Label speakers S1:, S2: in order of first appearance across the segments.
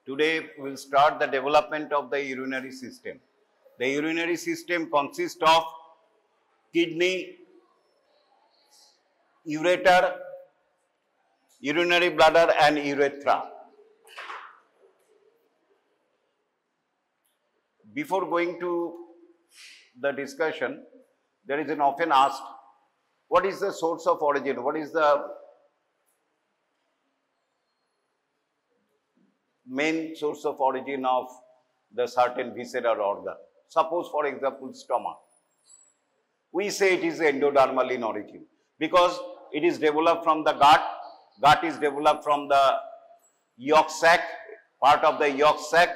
S1: Today we will start the development of the urinary system. The urinary system consists of kidney, ureter, urinary bladder and urethra. Before going to the discussion, there is an often asked, what is the source of origin? What is the main source of origin of the certain viscera or organ? Suppose, for example, stomach. We say it is endodermal in origin because it is developed from the gut. Gut is developed from the yolk sac. Part of the yolk sac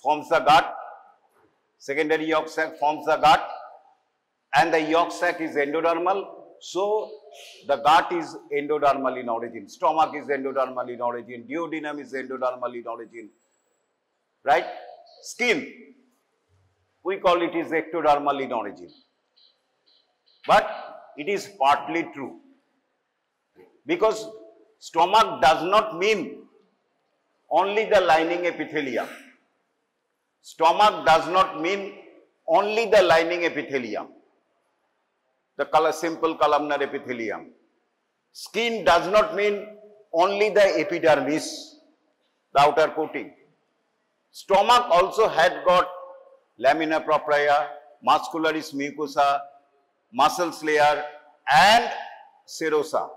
S1: forms the gut. Secondary yolk sac forms the gut. And the yolk sac is endodermal. So, the gut is endodermal in origin. Stomach is endodermal in origin. Duodenum is endodermal in origin. Right? Skin, we call it is ectodermal in origin. But it is partly true. Because stomach does not mean only the lining epithelium. Stomach does not mean only the lining epithelium, the simple columnar epithelium. Skin does not mean only the epidermis, the outer coating. Stomach also had got lamina propria, muscularis mucosa, muscles layer and serosa.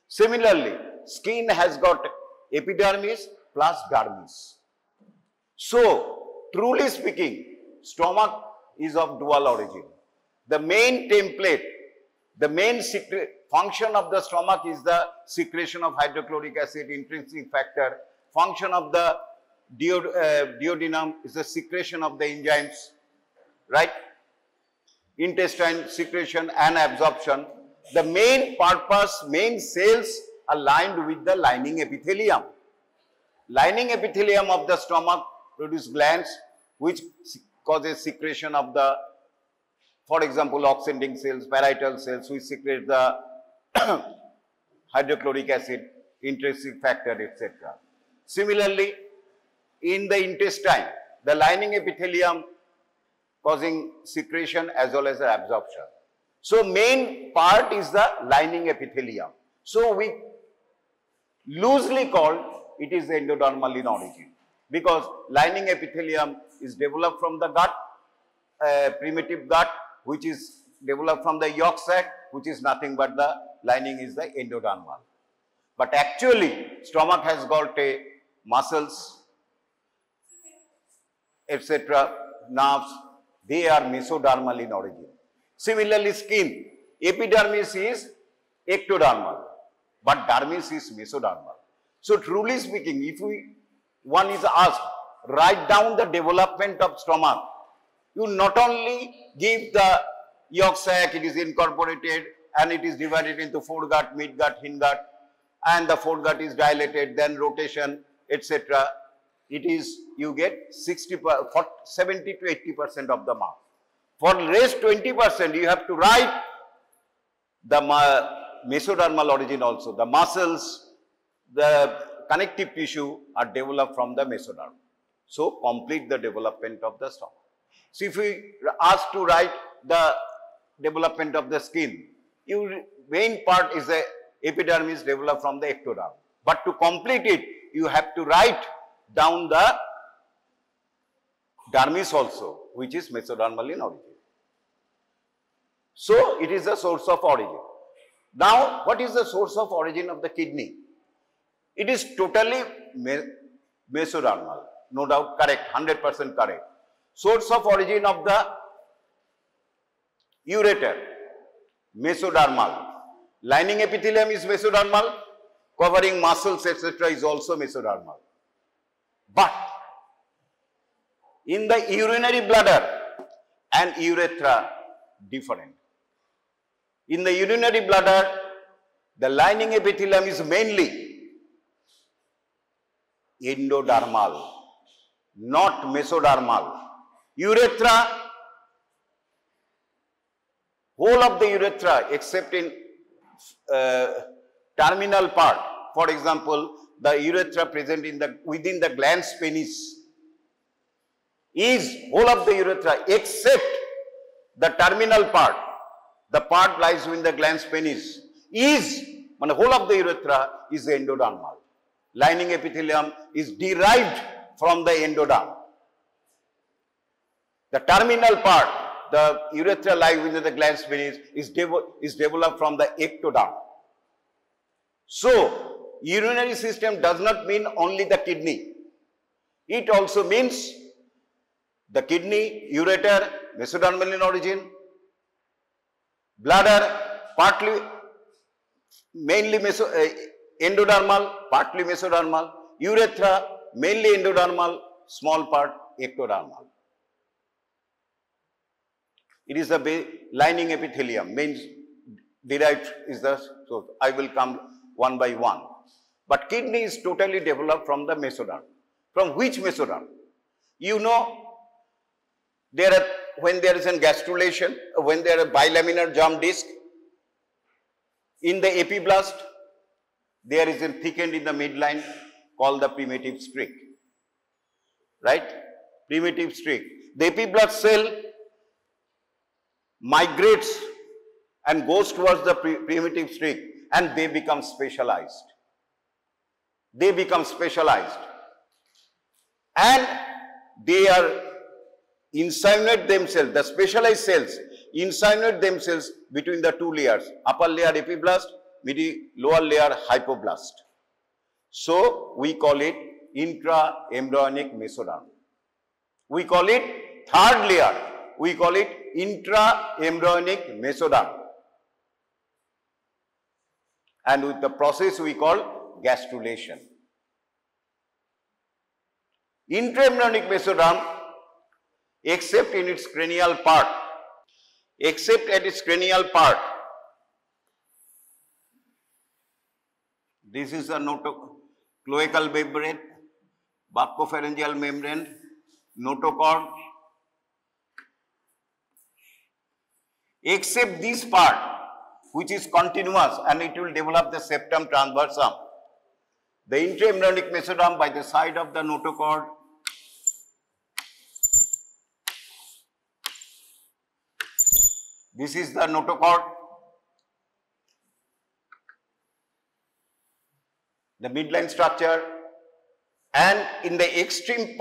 S1: Similarly, skin has got epidermis plus dermis. So, truly speaking, stomach is of dual origin. The main template, the main function of the stomach is the secretion of hydrochloric acid, intrinsic factor. Function of the duodenum is the secretion of the enzymes, right? Intestine secretion and absorption. The main purpose, main cells are lined with the lining epithelium. Lining epithelium of the stomach produce glands which causes secretion of the, for example, oxygenating cells, parietal cells which secrete the hydrochloric acid, intrinsic factor, etc. Similarly, in the intestine, the lining epithelium causing secretion as well as absorption. So, main part is the lining epithelium. So, we loosely call it is endodermal in origin because lining epithelium is developed from the gut, primitive gut, which is developed from the yolk sac, which is nothing but the lining is the endodermal. But actually, stomach has got a muscles, etc., nerves, they are mesodermal in origin. Similarly, skin, epidermis is ectodermal, but dermis is mesodermal. So, truly speaking, if one is asked, write down the development of stomach, you not only give the yolk sac, it is incorporated and it is divided into foregut, midgut, hindgut, and the foregut is dilated, then rotation, etc. It is, you get 70 to 80% of the mark. For rest 20%, you have to write the mesodermal origin also. The muscles, the connective tissue are developed from the mesoderm. So, complete the development of the stomach. So, if we ask to write the development of the skin, your main part is the epidermis developed from the ectoderm. But to complete it, you have to write down the dermis also, which is mesodermal in origin. So, it is the source of origin. Now, what is the source of origin of the kidney? It is totally mesodermal, no doubt correct, 100% correct. Source of origin of the ureter, mesodermal. Lining epithelium is mesodermal, covering muscles, etc. is also mesodermal. But in the urinary bladder and urethra, different. In the urinary bladder, the lining epithelium is mainly endodermal, not mesodermal. Urethra, whole of the urethra except in terminal part, for example, the urethra present in within the glans penis is whole of the urethra except the terminal part, the part lies within the glans penis is, whole of the urethra is endodermal. Lining epithelium is derived from the endoderm. The terminal part, the urethra lies within the glans penis is developed from the ectoderm. So, urinary system does not mean only the kidney. It also means the kidney, ureter, mesodermal in origin, bladder, partly, mainly endodermal, partly mesodermal, urethra, mainly endodermal, small part ectodermal. It is the lining epithelium, means derived is the, so I will come one by one. But kidney is totally developed from the mesoderm. From which mesoderm? You know, when there is a gastrulation, when there is a bilaminar germ disc, in the epiblast, there is a thickened in the midline called the primitive streak. Right? Primitive streak. The epiblast cell migrates and goes towards the primitive streak and they become specialized. They become specialized. And they are insinuate themselves, the specialized cells insinuate themselves between the two layers, upper layer epiblast, lower layer hypoblast. So, we call it intraembryonic mesoderm. We call it third layer, we call it intraembryonic mesoderm. And with the process we call gastrulation. Intraembryonic mesoderm, except in its cranial part, except at its cranial part, this is the cloacal membrane, buccopharyngeal membrane, notochord. Except this part, which is continuous and it will develop the septum transversum. The intraembryonic mesoderm by the side of the notochord this is the notochord, the midline structure, and in the extreme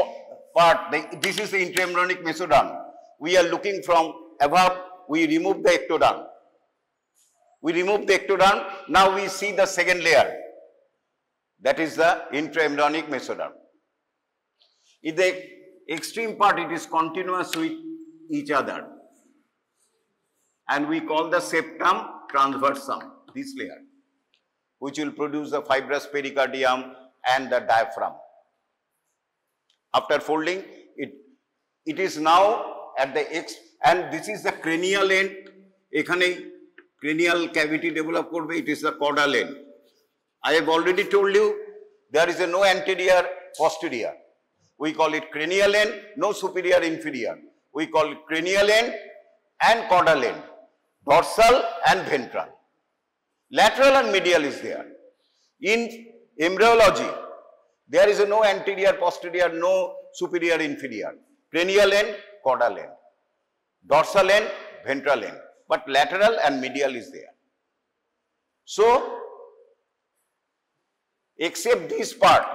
S1: part, this is the intraembryonic mesoderm. We are looking from above, we remove the ectoderm. We remove the ectoderm, now we see the second layer, that is the intraembryonic mesoderm. In the extreme part, it is continuous with each other. And we call the septum transversum, this layer, which will produce the fibrous pericardium and the diaphragm. After folding, it is now at the X, and this is the cranial end. Ekhane cranial cavity develop korbe, it is the caudal end. I have already told you, there is no anterior, posterior. We call it cranial end, no superior, inferior. We call it cranial end and caudal end. Dorsal and ventral. Lateral and medial is there. In embryology, there is no anterior, posterior, no superior, inferior. Cranial end, caudal end. Dorsal end, ventral end. But lateral and medial is there. So, except this part,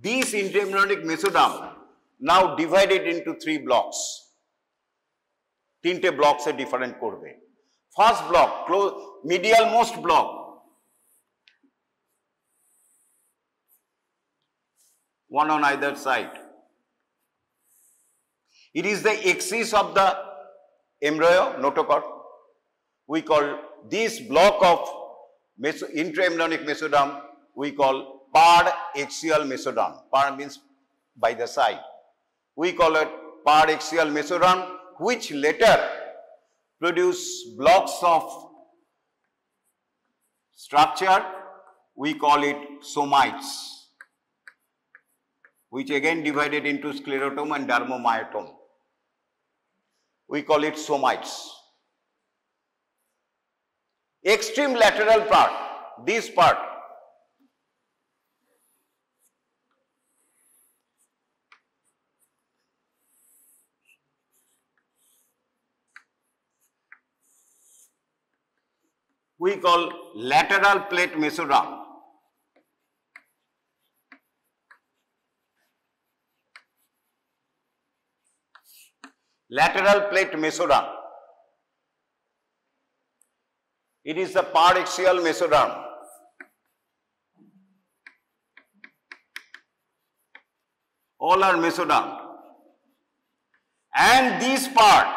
S1: this intraembryonic mesoderm now divided into 3 blocks. 3 blocks are different korbe. First block, medial most block, one on either side. It is the axis of the embryo, notochord. We call this block of intraembryonic mesoderm, we call paired axial mesoderm. Paired means by the side. We call it paired axial mesoderm, which later produce blocks of structure, we call it somites, which again divided into sclerotome and dermomyotome. We call it somites. Extreme lateral part, this part, we call lateral plate mesoderm. Lateral plate mesoderm. It is the paraxial mesoderm. All are mesoderm. And this part,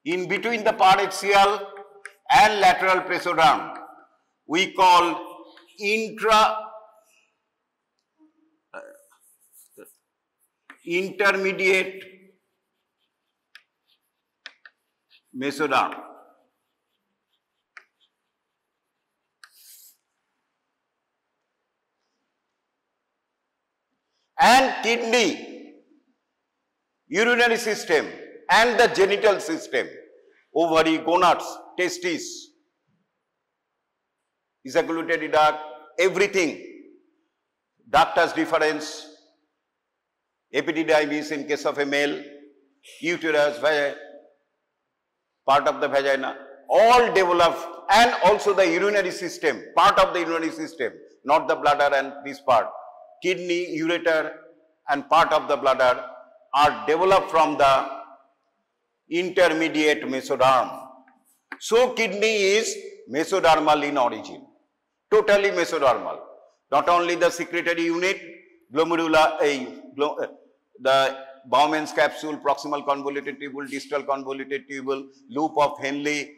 S1: in between the paraxial and lateral mesoderm, we call intermediate mesoderm. And kidney, urinary system, and the genital system, ovary, gonads, testes, ejaculatory duct, everything, ductus deferens, epididymis in case of a male, uterus, part of the vagina, all develop, and also the urinary system, part of the urinary system, not the bladder and this part, kidney, ureter, and part of the bladder are developed from the intermediate mesoderm. So kidney is mesodermal in origin, totally mesodermal. Not only the secretory unit, glomerula, the Bowman's capsule, proximal convoluted tubule, distal convoluted tubule, loop of Henle,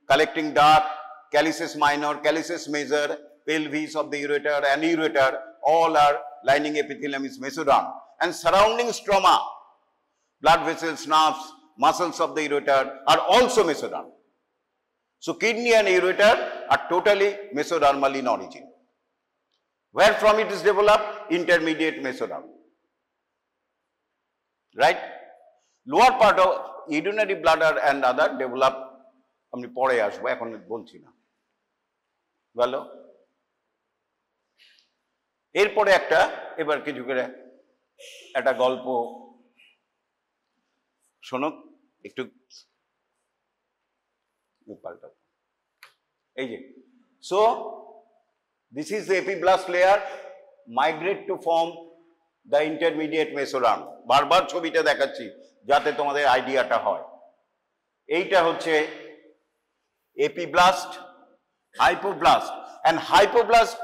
S1: collecting duct, calyces minor, calyces major, pelvis of the ureter and ureter, all are lining epithelium is mesoderm. And surrounding stroma, blood vessels, nerves, muscles of the ureter are also mesoderm. So kidney and ureter are totally mesodermal in origin. Where from it is developed? Intermediate mesoderm. Right? Lower part of urinary bladder and other develop, আমি পরে আসবো, এখন বলছি না। গেল? এরপরে এবার কিছু করে একটা গল্প শোনো, একটু পাল্টাও। এই যে, so this is the epiblast layer migrate to form the intermediate mesoderm. বারবার ছবিটা দেখাচ্ছি যাতে তোমাদের আইডিয়াটা হয়। এইটা হচ্ছে epiblast, hypoblast, and hypoblast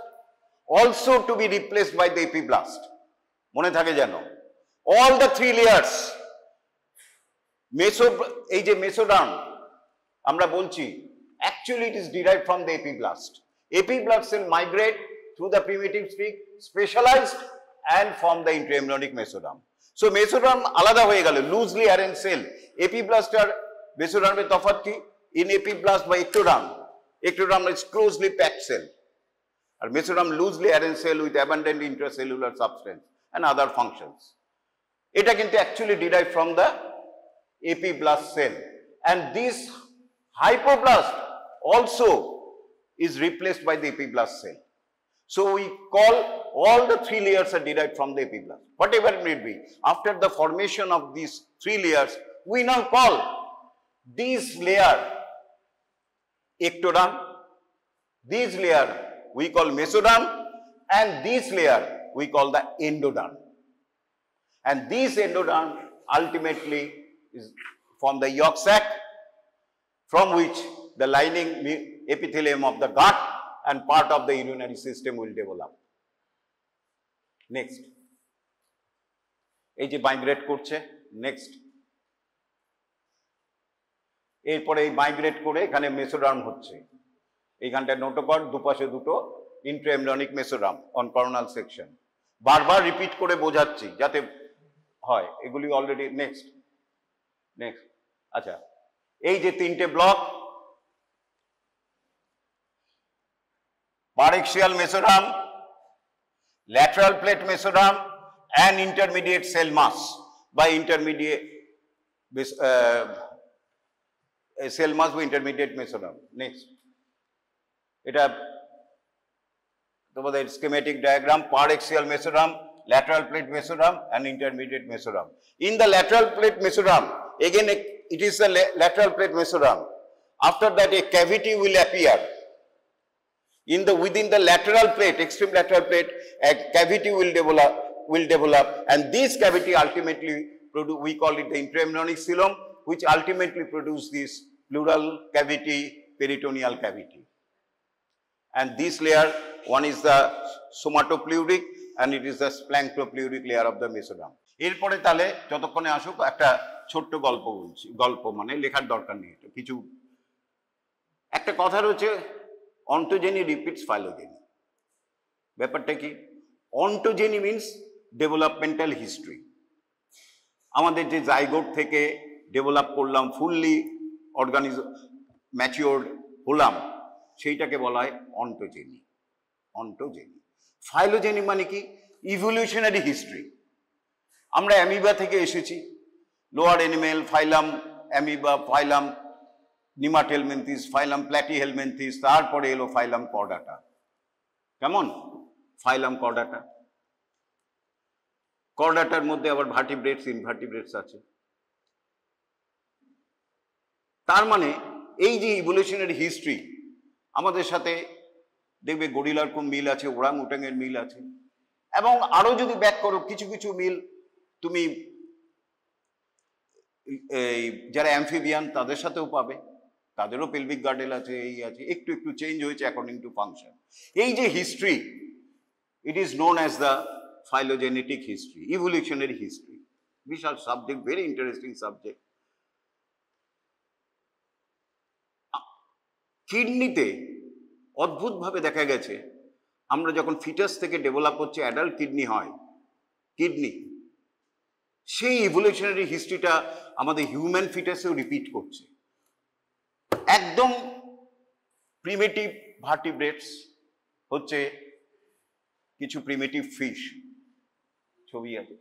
S1: also to be replaced by the epiblast. মনে থাকে যেন all the three layers এই যে mesoderm আমরা বলছি actually it is derived from the epiblast. Epiblast cell migrate through the primitive streak, specialized and form the intraembryonic mesoderm. So mesoderm আলাদা হয়ে গেল, loosely arranged cell. Epiblast আর mesoderm এর তফাৎ কি? In epiblast by ectoderm, ectoderm is closely packed cell. And mesoderm loosely arranged cell with abundant intracellular substance and other functions. It can actually derive from the epiblast cell. And this hypoblast also is replaced by the epiblast cell. So we call all the three layers are derived from the epiblast. Whatever it may be, after the formation of these three layers, we now call this layer ectoderm, this layer we call mesoderm, and this layer we call the endoderm. And this endoderm ultimately is from the yolk sac, from which the lining epithelium of the gut and part of the urinary system will develop. Next. এই যে migrate করছে, next. এরপরে এই migrate করে এখানে mesoderm হচ্ছে। এইখানটা notochord, দুপাশে দুটো ইন্ট্রাএমব্রিয়নিক মেসোডার্ম অন করোনাল সেকশন। বারবার রিপিট করে বোঝাচ্ছি যাতে হয়, এগুলি অলরেডি নেক্সট। আচ্ছা, এই যে তিনটে block, paraxial mesoderm, lateral plate mesoderm, and intermediate cell mass by intermediate cell mass by intermediate mesoderm. Next, এটা তোমাদের schematic diagram, paraxial mesoderm, lateral plate mesoderm, and intermediate mesoderm. In the lateral plate mesoderm, again it is a lateral plate mesoderm. After that, a cavity will appear. Within the lateral plate, extreme lateral plate, a cavity will develop, and this cavity ultimately we call it the intraembryonic coelom, which ultimately produce this pleural cavity, peritoneal cavity. And this layer, one is the somatopleuric and it is the splanchopleuric layer of the mesoderm. এরপরে তাহলে যতক্ষণে আসুক একটা ছোট্ট গল্প বলছি, গল্প মানে লেখার দরকার নেই, কিছু একটা কথা রয়েছে, অন্টোজেনি রিপিটস ফাইলোজেনি। ব্যাপারটা কি? Ontogeny means developmental history. আমাদের যে জাইগোট থেকে ডেভেলপ করলাম, ফুললি অর্গানিজম ম্যাচিওর্ড হলাম, সেইটাকে বলা হয় অন্টোজেনি। অন্টোজেনি। ফাইলোজেনি মানে কি? Evolutionary history. আমরা অ্যামিবা থেকে এসেছি, লোয়ার অ্যানিমেল, ফাইলাম অ্যামিবা, ফাইলাম নিমাটেলমেন্থিস, ফাইলাম প্ল্যাটিহেলমেন্থিস, তারপরে এলো ফাইলাম কর্ডাটা। কেমন? ফাইলাম কর্ডাটা। কর্ডাটার মধ্যে আবার ভার্টিব্রেটস, ইনভার্টিব্রেটস আছে। তার মানে এই যে ইভলিউশনারি হিস্ট্রি, আমাদের সাথে দেখবে গরিলার খুব মিল আছে, ওরাং উটাংয়ের মিল আছে, এবং আরো যদি ব্যাক করো কিছু কিছু মিল তুমি এই যারা অ্যামফিবিয়ান তাদের সাথেও পাবে, তাদেরও পেলভিক গার্ডেল আছে, এই আছে, একটু একটু চেঞ্জ হয়েছে অ্যাকর্ডিং টু ফাংশন। এই যে history, it is known as the phylogenetic history, evolutionary history. বিশাল সাবজেক্ট, ভেরি ইন্টারেস্টিং সাবজেক্ট। কিডনিতে অদ্ভুতভাবে দেখা গেছে, আমরা যখন ফিটাস থেকে ডেভেলপ হচ্ছে, অ্যাডাল্ট কিডনি হয়, কিডনি সেই ইভলিউশনারি হিস্ট্রিটা আমাদের হিউম্যান ফিটাসেও রিপিট করছে। একদম প্রিমিটিভ ভার্টিব্রেটস হচ্ছে কিছু প্রিমিটিভ ফিশ, ছবি আছে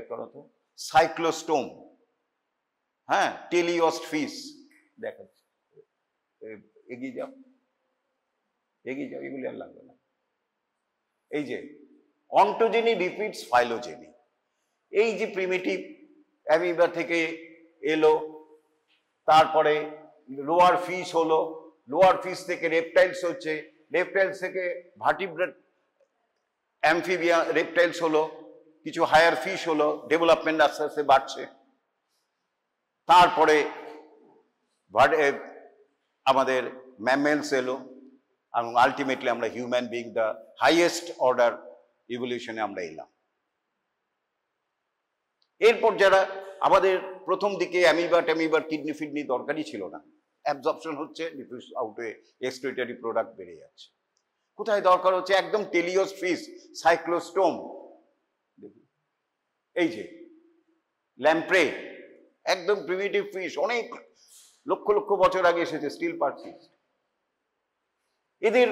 S1: করো তো, সাইক্লোস্টোম, হ্যাঁ, টেলিওস্ট ফিশ দেখাচ্ছে, এগিয়ে যাও এগিয়ে যাও, এগুলি আর লাগবে না। এই যে অন্টোজেনি রিপিটস ফাইলোজেনি, এই যে প্রিমিটিভ অ্যামিবা থেকে এলো, তারপরে লোয়ার ফিশ হলো, লোয়ার ফিশ থেকে রেপটাইলস হচ্ছে, রেপটাইলস থেকে ভার্টিব্রেট অ্যামফিবিয়া রেপটাইলস হলো, কিছু হায়ার ফিশ হলো, ডেভেলপমেন্ট আস্তে আস্তে বাড়ছে। তারপরে আমাদের ম্যামেলস এলো, এবং আলটিমেটলি আমরা human being, the highest order ইভলিউশনে আমরা এলাম। এরপর যারা আমাদের প্রথম দিকে অ্যামিবার কিডনি ফিডনি দরকারই ছিল না, অ্যাবজর্পশন হচ্ছে, ডিফিউজ আউটে এক্সক্রিটরি প্রোডাক্ট বেড়ে যাচ্ছে। কোথায় দরকার হচ্ছে? একদম টেলিওস ফিশ, সাইক্লোস্টোম, এই যে ল্যাম্প্রে, একদম প্রিমিটিভ ফিশ, অনেক লক্ষ লক্ষ বছর আগে এসেছে, স্টিল পারসিস্ট। এদের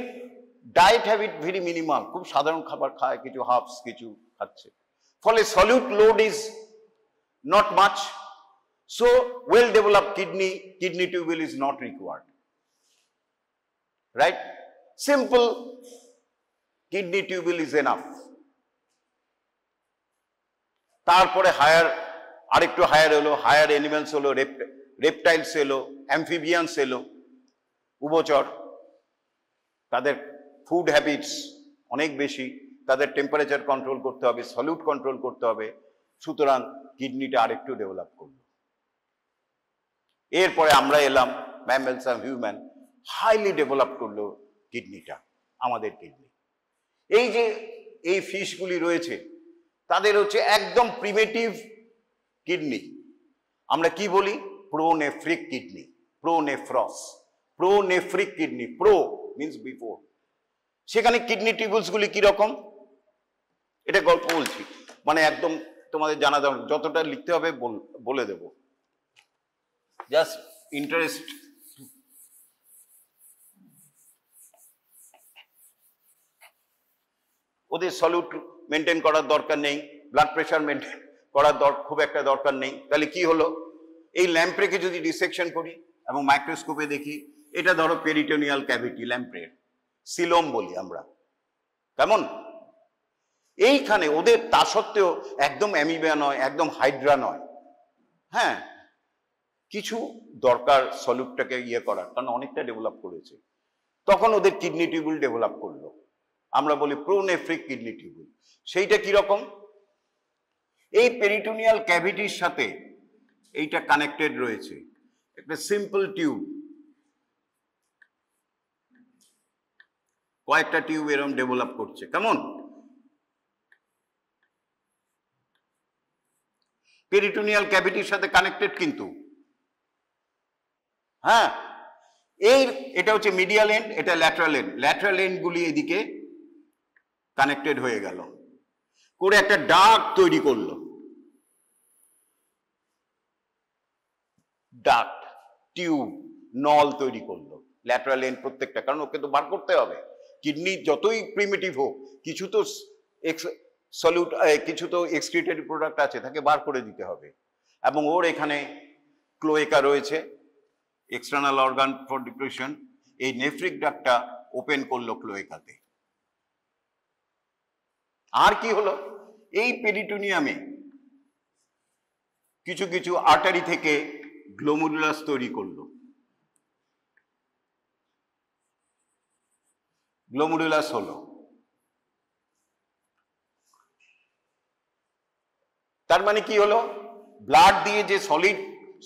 S1: ডায়েট হ্যাবিট ভেরি মিনিমাল, খুব সাধারণ খাবার খায়, কিছু হার্বস কিছু খাচ্ছে, ফলে solute load is not much, so well developed kidney tubule is not required, right? Simple kidney tubule is enough. তারপরে আরেকটু হায়ার হলো, হায়ার অ্যানিমেলস হলো, রেপটাইলস এলো, অ্যামফিবিয়ানস এলো, উভচর, তাদের ফুড হ্যাবিটস অনেক বেশি, তাদের টেম্পারেচার কন্ট্রোল করতে হবে, সলিউট কন্ট্রোল করতে হবে, সুতরাং কিডনিটা আরেকটু ডেভেলপ করলো। এরপরে আমরা এলাম, ম্যামেলস আর হিউম্যান, হাইলি ডেভেলপ করলো কিডনিটা, আমাদের কিডনি। এই যে এই ফিশগুলি রয়েছে, তাদের হচ্ছে একদম প্রিমিটিভ কিডনি, আমরা কি বলি? Pronephric kidney, pronephros, pronephric kidney, pro means before. সেখানে কিডনি টিউবুলসগুলি কিরকম, এটা গল্প বলছি, মানে একদম তোমাদের জানা দরকার, যতটা লিখতে হবে বলে দেব, জাস্ট ইন্টারেস্ট। ওদের সলিউট মেনটেন করার দরকার নেই, ব্লাড প্রেশার মেনটেন করার খুব একটা দরকার নেই। তাহলে কি হলো? এই ল্যাম্প্রেকে যদি ডিসেকশন করি এবং মাইক্রোস্কোপে দেখি, এটা ধরো পেরিটোনিয়াল ক্যাভিটি, ল্যাম্প্রের সিলোম বলি আমরা, কেমন? এইখানে ওদের তা সত্ত্বেও একদম অ্যামিবা নয়, একদম হাইড্রা নয়, হ্যাঁ, কিছু দরকার সলিউটটাকে ইয়ে করার, কারণ অনেকটা ডেভেলপ করেছে, তখন ওদের কিডনি টিউবুল ডেভেলপ করলো, আমরা বলি প্রোনেফ্রিক কিডনি টিউবুল। সেইটা কিরকম, এই পেরিটোনিয়াল ক্যাভিটির সাথে এইটা কানেক্টেড রয়েছে, একটা সিম্পল টিউব, কয়েকটা টিউব এরকম ডেভেলপ করছে, কেমন পেরিটোনিয়াল ক্যাভিটির সাথে কানেক্টেড কিন্তু, হ্যাঁ। এটা হচ্ছে মিডিয়াল এন্ড, এটা ল্যাটারাল এন্ড, ল্যাটারাল এন্ড গুলি এদিকে কানেক্টেড হয়ে গেল, করে একটা ডাক্ট তৈরি করলো, ডাক্ট টিউব নল তৈরি করলো ল্যাটারাল এন্ড প্রত্যেকটা, কারণ ওকে তো বার করতে হবে, কিডনি যতই প্রিমিটিভ হোক কিছু তো সলিউট, কিছু তো এক্সক্রিটেড প্রোডাক্ট আছে, তাকে বার করে দিতে হবে। এবং ওর এখানে ক্লোয়েকা রয়েছে, এক্সটার্নাল অর্গান ফর ডিক্রিশন, এই নেফ্রিক ডাক্টটা ওপেন করলো ক্লোয়েকাতে। আর কি হলো, এই পেরিটোনিয়ামে কিছু কিছু আর্টারি থেকে গ্লোমেরুলাস তৈরি করলো, গ্লোমেরুলাস হলো। তার মানে কি হলো, ব্লাড দিয়ে যে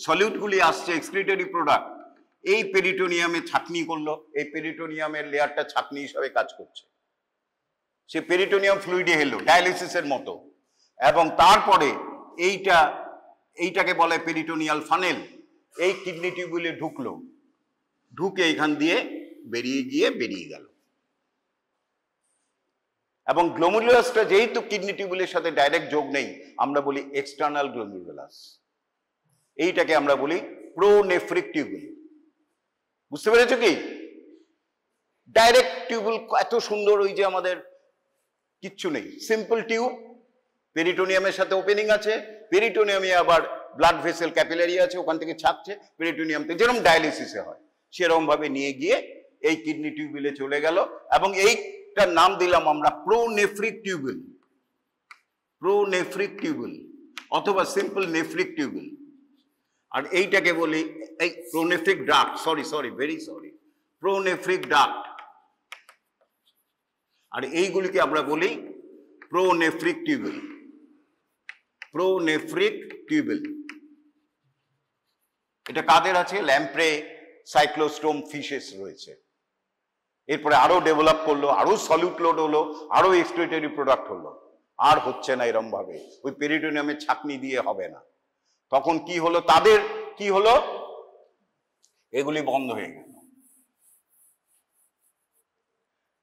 S1: সলিউট গুলি আসছে এক্সক্রিটরি প্রোডাক্ট, এই পেরিটোনিয়ামে ছাঁকনি করলো, এই পেরিটোনিয়ামের লেয়ারটা ছাঁকনি হিসাবে কাজ করছে, সে পেরিটোনিয়াম ফ্লুইডে এলো ডায়ালিসিসের মতো, এবং তারপরে এইটাকে বলে পেরিটোনিয়াল ফানেল, এই কিডনি টিউবুলে ঢুকলো, ঢুকে এখান দিয়ে বেরিয়ে গেল। এবং গ্লোমেরুলাসটা যেহেতু কিডনি টিউবুলের সাথে ডাইরেক্ট যোগ নেই, আমরা বলি এক্সটার্নাল গ্লোমেরুলাস, এইটাকে আমরা বলি প্রোনেফ্রিক টিউবুল। বুঝতে পেরেছো কি, ডাইরেক্ট টিউবুল এত সুন্দর, ওই যে আমাদের কিচ্ছু নেই, সিম্পল টিউব, পেরিটোনিয়ামের সাথে ওপেনিং আছে, পেরিটোনিয়ামে আবার ব্লাড ভেসেল ক্যাপিলারি আছে, ওখান থেকে ছাকছে পেরিটোনিয়াম থেকে, যেরকম ডায়ালিসিসে হয় সেরকম ভাবে নিয়ে গিয়ে এই কিডনি টিউবুলে চলে গেল, এবং এইটার নাম দিলাম আমরা প্রোনেফ্রিক টিউবুল, প্রোনেফ্রিক টিউবুল অথবা সিম্পল নেফ্রিক টিউবুল। আর এইটাকে বলি এই প্রোনেফ্রিক ডাক্ট, ভেরি সরি, প্রোনেফ্রিক ডাক্ট। আর এইগুলিকে আমরা বলি প্রোনেফ্রিক টিউবুল, প্রোনেফ্রিক টিউবুল। এটা কাদের আছে, ল্যাম্প্রে সাইক্লোস্টোম ফিশেস রয়েছে। এরপরে আরো ডেভেলপ করলো, আরো সলিউট লোড হলো, আরো এক্সক্রিটরি প্রোডাক্ট হলো, আর হচ্ছে না এরম ভাবে, ওই পেরিটোনিয়ামে ছাঁকনি দিয়ে হবে না। তখন কি হলো, তাদের কি হলো, এগুলি বন্ধ হয়ে গেল,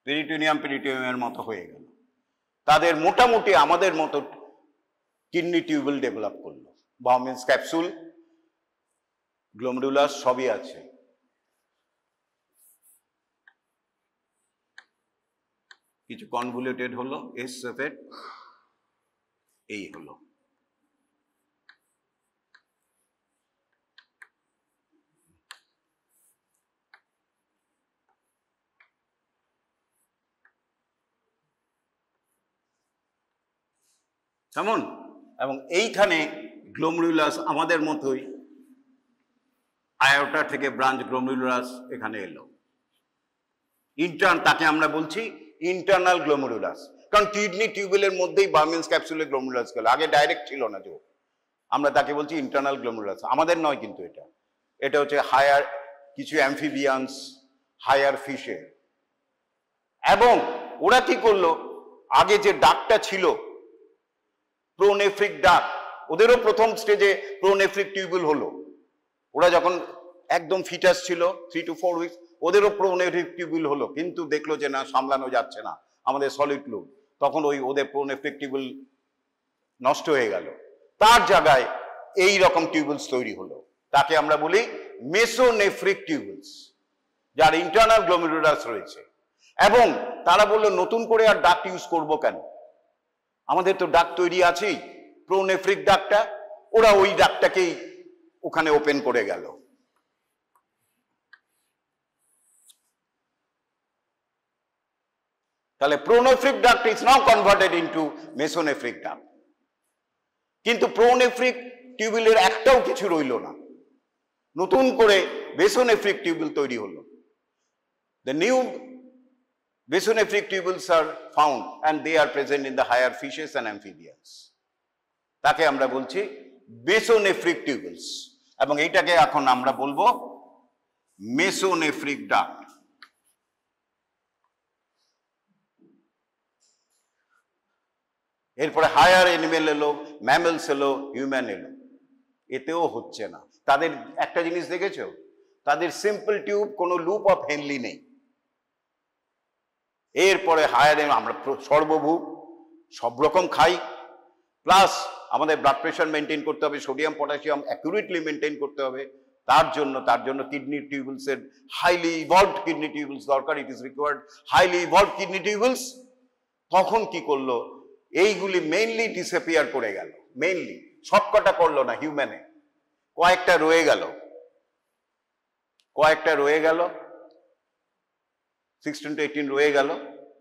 S1: পেরিটোনিয়ামের মতো হয়ে গেল, তাদের মোটামুটি আমাদের মতো কিডনি টিউবুল ডেভেলপ করলো, বাউমেন্স ক্যাপসুল, গ্লোমেরুলাস সবই আছে। কিছু কনভলিউটেড হলো, এস সেফেট এই হলো। কেমন, এবং এইখানে গ্লোমেরুলাস আমাদের মতোই আয়োটা থেকে ব্রাঞ্চ গ্লোমেরুলাস এখানে এলো, তাকে আমরা বলছি ইন্টারনাল গ্লোমেরুলাস, কারণ কিডনি টিউবুলের মধ্যেই বার্মেন্স ক্যাপসুলে গ্লোমেরুলাস গেল, আগে ডাইরেক্ট ছিল না, যে আমরা তাকে বলছি ইন্টারনাল গ্লোমেরুলাস। আমাদের নয় কিন্তু, এটা হচ্ছে হায়ার কিছু অ্যামফিবিয়ান্স, হায়ার ফিশে। এবং ওরা কি করলো, আগে যে ডাকটা ছিল প্রোনেফ্রিক ডাক, ওদেরও প্রথম স্টেজে প্রোনেফ্রিক টিউবুল হলো, ওরা যখন একদম ফিটাস ছিল 3 to 4 উইকস, ওদেরও প্রোনেফ্রিক টিউবুল হলো, কিন্তু দেখলো যে না, সামলানো যাচ্ছে না আমাদের সলিড লোড, তখন ওদের প্রোনেফ্রিক টিউবুল নষ্ট হয়ে গেল, তার জায়গায় এই রকম টিউবুলস তৈরি হলো, তাকে আমরা বলি মেসোনেফ্রিক টিউবুলস, যার ইন্টারনাল গ্লোমেরুলাস রয়েছে। এবং তারা বললো নতুন করে আর ডাক্ট ইউজ করবো কেন, আমাদের তো ডাক্ট তৈরি আছেই, প্রোনেফ্রিক ডাক্টটা, ওরা ওই ডাক্টটাকেই ওখানে ওপেন করে গেল। তাহলে pronephric duct is now converted into mesonephric duct. কিন্তু প্রোনেফ্রিক টিউবুলের একটাও কিছু রইল না, নতুন করে বেসোনেফ্রিক টিউবুল তৈরি হলো। The new basonephric tubules are found and they are present in the higher fishes and amphibians. তাকে আমরা বলছি বেসোনেফ্রিক টিউবুলস, এবং এইটাকে এখন আমরা বলবো মেসোনেফ্রিক ডাক্ট। এরপরে হায়ার এনিমেল এলো, ম্যামেলস এলো, হিউম্যান এলো, এতেও হচ্ছে না। তাদের একটা জিনিস দেখেছো, তাদের সিম্পল টিউব, কোনো লুপ অফ হেনলি নেই। এরপরে হায়ার আমরা সর্বভূক সব রকম খাই, প্লাস আমাদের ব্লাড প্রেশার মেনটেন করতে হবে, সোডিয়াম পটাশিয়াম অ্যাকুরেটলি মেনটেন করতে হবে। তার জন্য কিডনি টিউবুলসের হাইলি ইভলভড কিডনি টিউবুলস দরকার। It is required highly evolved kidney tubules. তখন কি করলো, এইগুলি মেইনলি ডিসঅ্যাপিয়ার করে গেল। মেইনলি সবকটা করলো না, হিউম্যানে কয়েকটা রয়ে গেল 16 to 18 রয়ে গেল,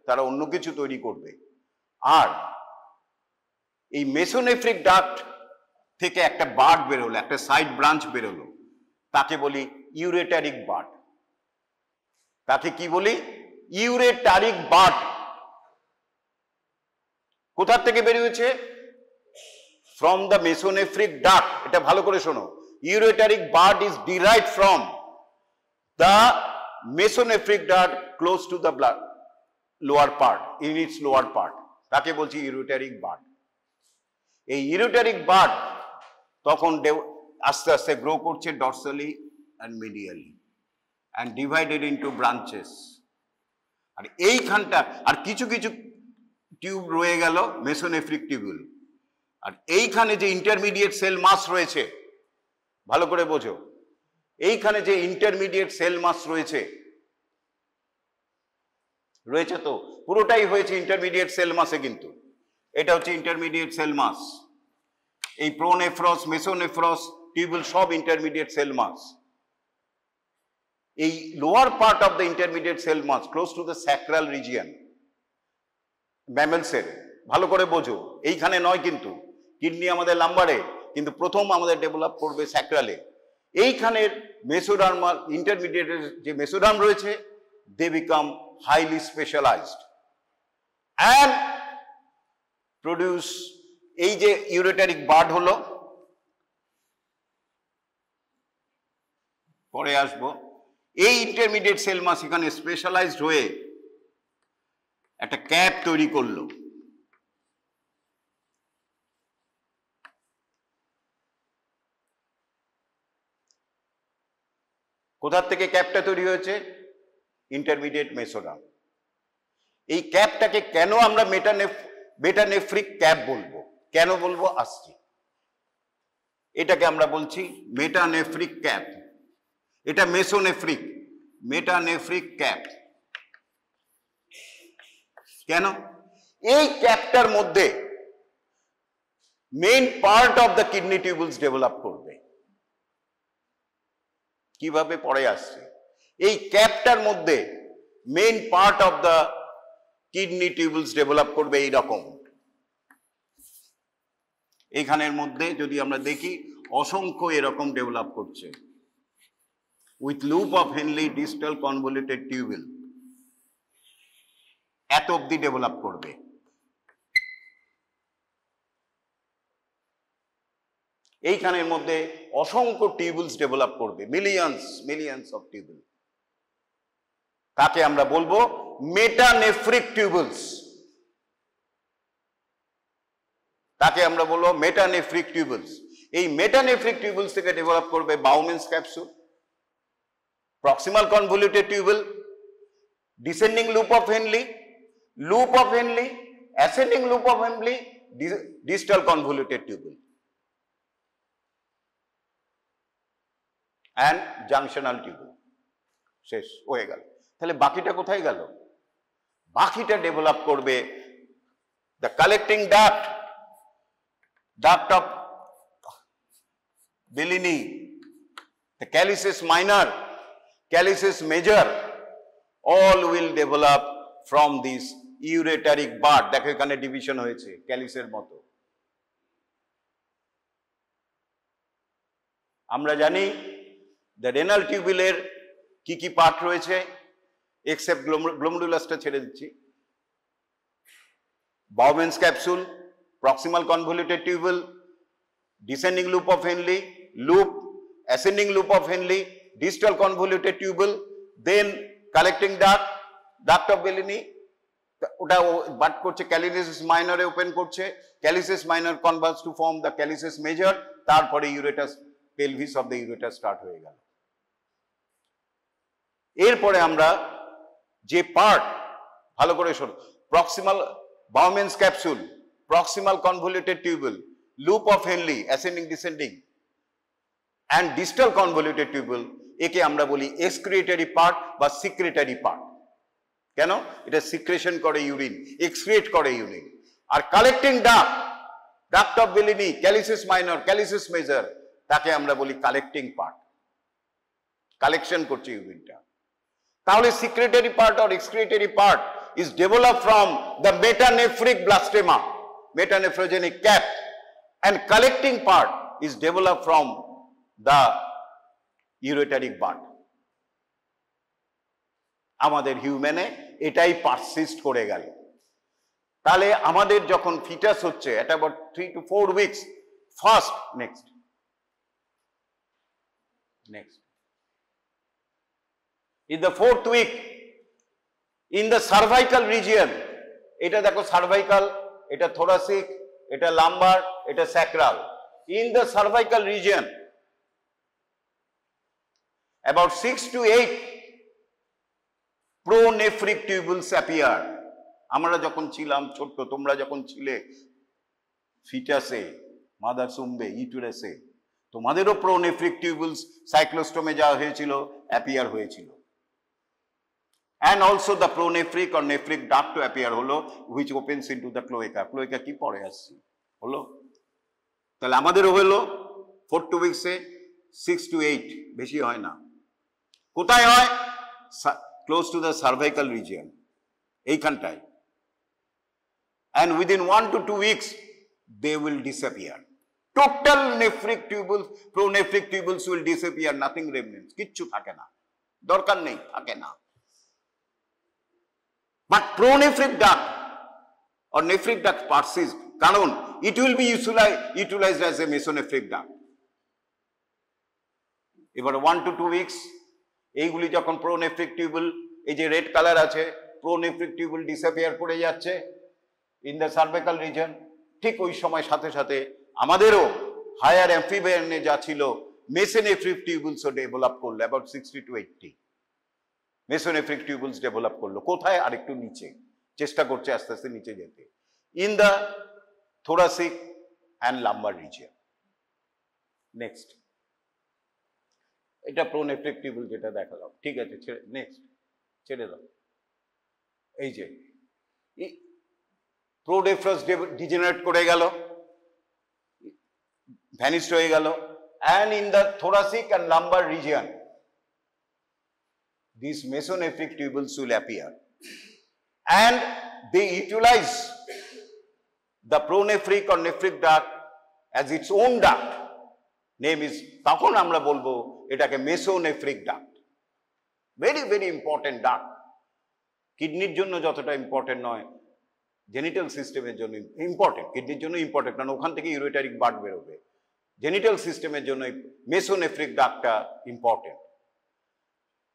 S1: তারা অন্য কিছু তৈরি করবে। আর এই মেসোনেফ্রিক ডাক্ট থেকে একটা বার্ড বেরোলো, একটা সাইড ব্রাঞ্চ বেরোলো, তাকে বলি ইউরেটারিক বার্ড। তাকে কি বলি? Ureteric bud. কোথা থেকে বেরিয়েছে? From the mesonephric duct. এটা ভালো করে শোনো, ureteric bud is derived from the mesonephric duct close to the blood lower part, in its lower part, তাকে বলছি ইউরেটারিক বার্ড। এই ইউরেটারিক বার্ড তখন আস্তে আস্তে গ্রো করছে dorsally and medially and divided into branches. আর এইখানটা আর কিছু কিছু টিউব রয়ে গেল মেসোনেফ্রিক টিউবুল। আর এইখানে যে ইন্টারমিডিয়েট সেল মাস রয়েছে, ভালো করে বোঝো, এইখানে যে ইন্টারমিডিয়েট সেল মাস রয়েছে তো পুরোটাই হয়েছে ইন্টারমিডিয়েট সেল মাসে। কিন্তু এটা হচ্ছে ইন্টারমিডিয়েট সেল মাস। এই প্রোনেফ্রস, মেসোনেফ্রস টিউবুল সব ইন্টারমিডিয়েট সেল মাস। এই lower part of the intermediate cell mass close to the sacral region ম্যামেলসের, ভালো করে বোঝো, এইখানে নয় কিন্তু। কিডনি আমাদের লাম্বারে, কিন্তু প্রথম আমাদের ডেভেলপ করবে স্যাক্রালে। এইখানের মেসোডার্মাল ইন্টারমিডিয়েটের যে মেসোডার্ম রয়েছে, they become highly specialised and produce. এই যে ইউরেটারিক বার্ড হলো, পরে আসবো, এই ইন্টারমিডিয়েট সেল মাস এখানে স্পেশালাইজড হয়ে একটা ক্যাপ তৈরি করলো। কোথা থেকে ক্যাপটা তৈরি হয়েছে? Intermediate mesoderm. এই ক্যাপটাকে কেন আমরা মেটানেফ্রিক ক্যাপ বলবো, কেন বলবো আসছি। এটাকে আমরা বলছি মেটানেফ্রিক ক্যাপ। এটা মেটানেফ্রিক ক্যাপ। কেন? এই ক্যাপটার মধ্যে main part of the kidney tubules develop করবে। কিভাবে? পরে আসছে। এই ক্যাপটার মধ্যে main part of the kidney tubules develop করবে এইরকম। এখানের মধ্যে যদি আমরা দেখি, অসংখ্য এরকম ডেভেলপ করছে with loop of Henle distal convoluted tubule. এত অব্দি ডেভেলপ করবে। এইখানের মধ্যে অসংখ্য টিউবুলস ডেভেলপ করবে, মিলিয়ন্স অফ টিউবুল। তাকে আমরা বলবো মেটানেফ্রিক টিউবুলস। তাকে আমরা বলবো মেটানেফ্রিক টিউবুলস। এই মেটানেফ্রিক টিউবুলস থেকে ডেভেলপ করবে Bowman's capsule, proximal convoluted tubule, descending loop of Henle, ascending loop of Henle, distal convoluted tubule and junctional tubule. শেষ হয়ে গেল। তাহলে বাকিটা কোথায় গেল? বাকিটা ডেভেলপ করবে the collecting duct of Bellini, the calyces minor, calyces major, all will develop from this ureteric bud. দেখো এখানে ডিভিশন হয়েছে ক্যালিসের মতো। আমরা জানি দ্য রেনাল টিউবুলের কি পার্ট রয়েছে, এক্সেপ্ট গ্লোমেরুলাসটা ছেড়ে দিচ্ছি। Bowman's capsule, proximal convoluted tubule, descending loop of Henle, loop, ascending loop of Henle, distal convoluted tubule, then collecting duct, duct of Bellini, ওটা বাট করছে ক্যালিসিস মাইনরে ওপেন করছে, calyces minor converse to form the calyces major, তারপরে ureters pelvis of the ureters start হয়ে গেল। এরপরে আমরা যে পার্ট, ভালো করে শোনো, proximal Bowman's capsule, proximal convoluted tubule, loop of Henle, ascending descending, and distal convoluted tubule, একে আমরা বলি excretory part বা secretory part। কেন? এটা সিক্রেশন করে ইউরিন, এক্সক্রিয়েট করে ইউরিন। আর collecting duct, duct of Bellini, calyces minor, calyces major, তাকে আমরা বলি কালেক্টিং পার্ট, কালেকশন করছে ইউরিনটা। তাহলে সিক্রেটরি পার্ট আর excretory part is developed from the metanephric blastema, metanephrogenic cap, and collecting part is developed from the ureteric bud. আমাদের হিউম্যানে এটাই persist করে গেল। তাহলে আমাদের যখন ফিটাস হচ্ছে এটা about 3 to 4 weeks, first next in the 4th week in the cervical region, এটা দেখো cervical, এটা thoracic, এটা lumbar, এটা sacral. In the cervical region, about 6 to 8 pronephric tubules appear. আমরা যখন ছিলাম ছোট্ট, তোমরা যখন ছিলে ফিটাসে, মাদার সুম্বে, ইউটেরাসে, তোমাদেরও প্রোনেফ্রিক টিউবুলস সাইক্লোস্টোমে যা হয়েছিল অ্যাপিয়ার হয়েছিল। And also the pronephric or nephric duct to appear হলো, which opens into the cloaca. Cloaca কি পরে আসছে হলো, তাহলে আমাদেরও হলো 4 to 2 weeks এ 6 to 8, বেশি হয় না। কোথায় হয়? Close to the cervical region, এইখানটায়। And within 1 to 2 weeks they will disappear. Total nephric tubules, pronephric tubules will disappear, nothing remains, কিচ্ছু থাকে না, দরকার নেই, থাকে না। But pronephric duct or nephric duct persists, কারণ it will be utilized as a mesonephric duct. এবার 1 to 2 weeks এইগুলি যখন pronephric tubule, এই যে রেড কালার আছে, pronephric tubule disappear করে যাচ্ছে in the cervical region, ঠিক ওই সময় সাথে সাথে আমাদেরও হায়ার অ্যাম্ফিবিয়ানে যা ছিল মেসোনেফ্রিক টিউবুলসও ডেভেলপ করলো, about 60 to 80 mesonephric tubules develop করলো। কোথায়? আরেকটু নিচে, চেষ্টা করছে আস্তে আস্তে নিচে যেতে, in the thoracic and lumber region. Next, এটা প্রোনেফ্রিক টিউবুল যেটা দেখালাম, ঠিক আছে, নেক্সট ছেড়ে দাও। এই যে প্রোনেফ্রাস ডিজেনারেট করে গেল, ভ্যানিশড হয়ে গেল, and in the thoracic and lumbar region these mesonephric tubules will appear and they utilize the pronephric or nephric duct as its own duct. Name is, তখন আমরা বলবো এটাকে mesonephric duct, very very important duct. কিডনির জন্য যতটা important নয়, genital সিস্টেমের জন্য ইম্পর্টেন্ট, কিডনির জন্য ইম্পর্টেন্ট, কারণ ওখান থেকে ইউরেটারিক বার্ড বেরোবে। জেনিটাল সিস্টেমের জন্য মেসোনেফ্রিক ডাক্টটা ইম্পর্টেন্ট।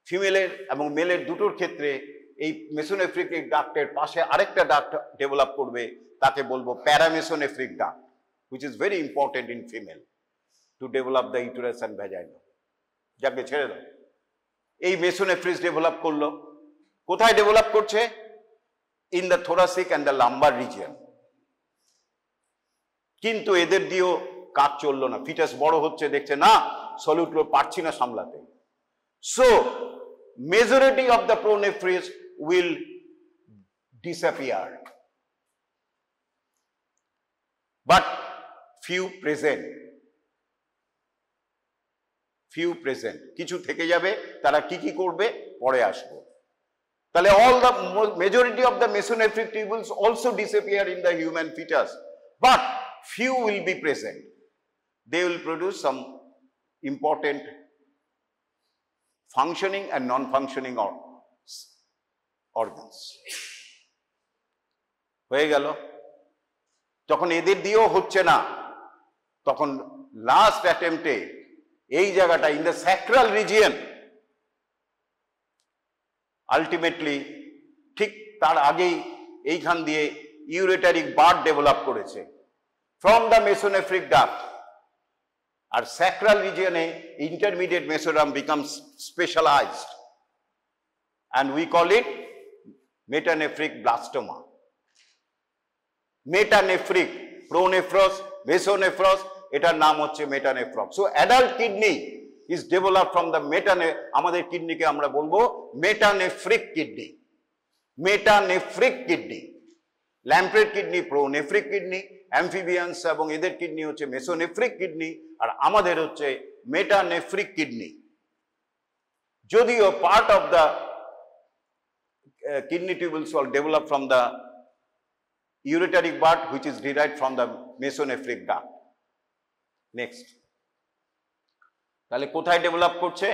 S1: ফিমেলের এবং মেলের দুটোর ক্ষেত্রে এই মেসোনেফ্রিক ডাক্টের পাশে আরেকটা ডাক্ট ডেভেলপ করবে, তাকে বলবো paramesonephric duct, which is very important in female to develop the uterus and vagina. যাকে ছেড়ে দাও, এই মেসোনেফ্রিস ডেভেলপ করলো, কোথায় ডেভেলপ করছে? In the thoracic and the lumber region. কিন্তু এদের দিয়েও কাজ চললো না, ফিটাস বড় হচ্ছে, দেখছে না সলিউটগুলো পারছি না সামলাতে। So majority of the pronephros will disappear, but few present, কিছু থেকে যাবে। তারা কি কি করবে পরে আসবো। তাহলে all the majority of the mesonephric tubules also disappear in the human fetus, but few will be present. They will produce some important functioning and non-functioning organs. হয়ে গেল। যখন এদের দিয়েও হচ্ছে না, তখন লাস্ট অ্যাটেম্পটে এই জায়গাটা in the sacral region, ultimately ঠিক তার আগেই এইখান দিয়ে ইউরেটারিক বার্ড ডেভেলপ করেছে ফ্রম দ্য মেসোনেফ্রিক ডাক্ট। আর স্যাক্রাল রিজিয়নে intermediate mesoderm becomes specialized and we call it metanephric blastoma. Metanephric, pronephros, mesonephros, এটার নাম হচ্ছে metanephros. So adult kidney is develop from the আমাদের কিডনিকে আমরা বলবো মেটানেফ্রিক কিডনি। মেটানেফ্রিক কিডনি, ল্যাম্প্রের কিডনি প্রোনেফ্রিক কিডনি, অ্যাম্ফিবিয়ান্স এবং এদের কিডনি হচ্ছে মেসোনেফ্রিক কিডনি, আর আমাদের হচ্ছে মেটানেফ্রিক কিডনি। যদিও part of the kidney tubules were developed from the ureteric bud, which is derived from the mesonephric duct. Next, তাহলে কোথায় ডেভেলপ করছে?